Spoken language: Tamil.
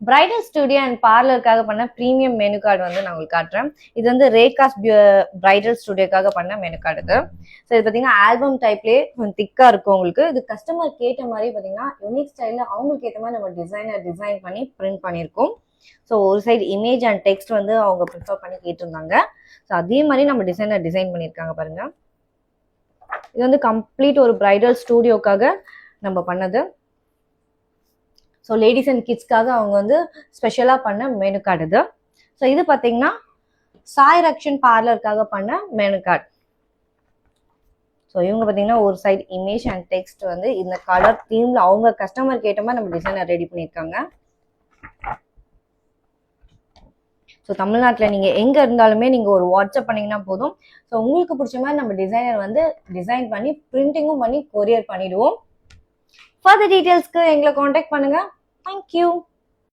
பிரைடல் ஸ்டுடியோ அண்ட் பார்லருக்காக பண்ண ப்ரீமியம் மெனு கார்டு வந்து நான் உங்களுக்கு காட்டுறேன். இது வந்து ரேகாஸ் பிரைடல் ஸ்டுடியோக்காக பண்ண மெனு கார்டு இது. ஸோ இது பார்த்தீங்கன்னா ஆல்பம் டைப்லேயே கொஞ்சம் திக்காக இருக்கும் உங்களுக்கு. இது கஸ்டமர் கேட்ட மாதிரி பார்த்தீங்கன்னா யூனிக் ஸ்டைலில் அவங்களுக்கு ஏற்ற மாதிரி நம்ம டிசைன் பண்ணி பிரிண்ட் பண்ணியிருக்கோம். ஸோ ஒரு சைடு இமேஜ் அண்ட் டெக்ஸ்ட் வந்து அவங்க ப்ரிஃபர் பண்ணி கேட்டிருந்தாங்க. ஸோ அதே மாதிரி நம்ம டிசைன் பண்ணியிருக்காங்க பாருங்க. இது வந்து கம்ப்ளீட் ஒரு பிரைடல் ஸ்டூடியோக்காக நம்ம பண்ணது. ஸோ லேடிஸ் அண்ட் கிட்ஸ்க்காக அவங்க வந்து ஸ்பெஷலாக பண்ண மெனு கார்டு இது. ஸோ இது பார்த்தீங்கன்னா சாய் ரக்ஷன் பார்லருக்காக பண்ண மெனு கார்டு. ஸோ இவங்க பார்த்தீங்கன்னா ஒரு சைடு இமேஜ் அண்ட் டெக்ஸ்ட் வந்து இந்த கலர் தீம்ல அவங்க கஸ்டமருக்கு ஏற்ற மாதிரி நம்ம டிசைனர் ரெடி பண்ணியிருக்காங்க. ஸோ தமிழ்நாட்டில் நீங்கள் எங்கே இருந்தாலுமே நீங்கள் ஒரு வாட்ஸ்அப் பண்ணிங்கன்னா போதும். ஸோ உங்களுக்கு பிடிச்ச மாதிரி நம்ம டிசைனர் வந்து டிசைன் பண்ணி பிரிண்டிங்கும் பண்ணி கொரியர் பண்ணிடுவோம். ஃபர்தர் டீட்டெயில்ஸ்க்கு எங்களை காண்டாக்ட் பண்ணுங்கள். Thank you.